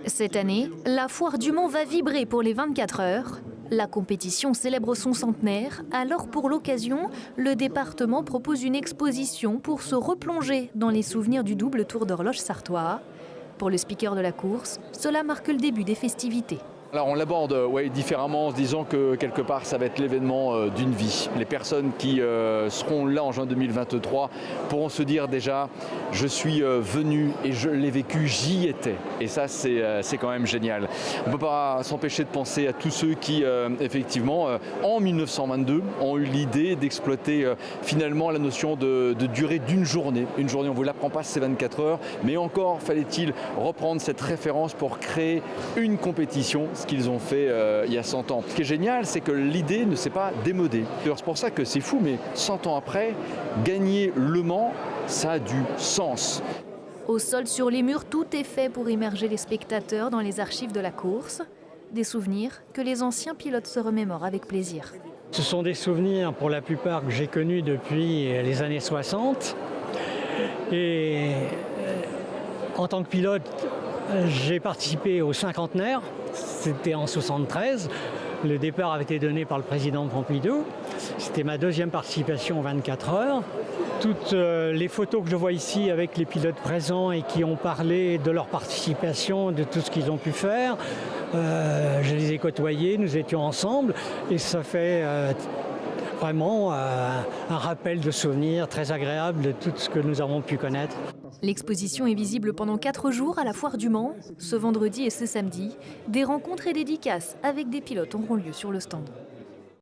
Cette année, la foire du Mans va vibrer pour les 24 heures. La compétition célèbre son centenaire, alors pour l'occasion, le département propose une exposition pour se replonger dans les souvenirs du double tour d'horloge sartois. Pour le speaker de la course, cela marque le début des festivités. Alors on l'aborde différemment en se disant que quelque part ça va être l'événement d'une vie. Les personnes qui seront là en juin 2023 pourront se dire déjà je suis venu et je l'ai vécu, j'y étais. Et ça c'est quand même génial. On ne peut pas s'empêcher de penser à tous ceux qui effectivement en 1922 ont eu l'idée d'exploiter finalement la notion de durée d'une journée. Une journée on ne vous l'apprend pas, c'est 24 heures, mais encore fallait-il reprendre cette référence pour créer une compétition. Ce qu'ils ont fait il y a 100 ans. Ce qui est génial, c'est que l'idée ne s'est pas démodée. C'est pour ça que c'est fou, mais 100 ans après, gagner Le Mans, ça a du sens. Au sol, sur les murs, tout est fait pour immerger les spectateurs dans les archives de la course. Des souvenirs que les anciens pilotes se remémorent avec plaisir. Ce sont des souvenirs, pour la plupart, que j'ai connus depuis les années 60. Et en tant que pilote, j'ai participé au cinquantenaire. C'était en 73. Le départ avait été donné par le président Pompidou. C'était ma deuxième participation en 24 heures. Toutes les photos que je vois ici avec les pilotes présents et qui ont parlé de leur participation, de tout ce qu'ils ont pu faire, je les ai côtoyés, nous étions ensemble et ça fait vraiment un rappel de souvenirs très agréable de tout ce que nous avons pu connaître. L'exposition est visible pendant 4 jours à la Foire du Mans. Ce vendredi et ce samedi, des rencontres et dédicaces avec des pilotes auront lieu sur le stand.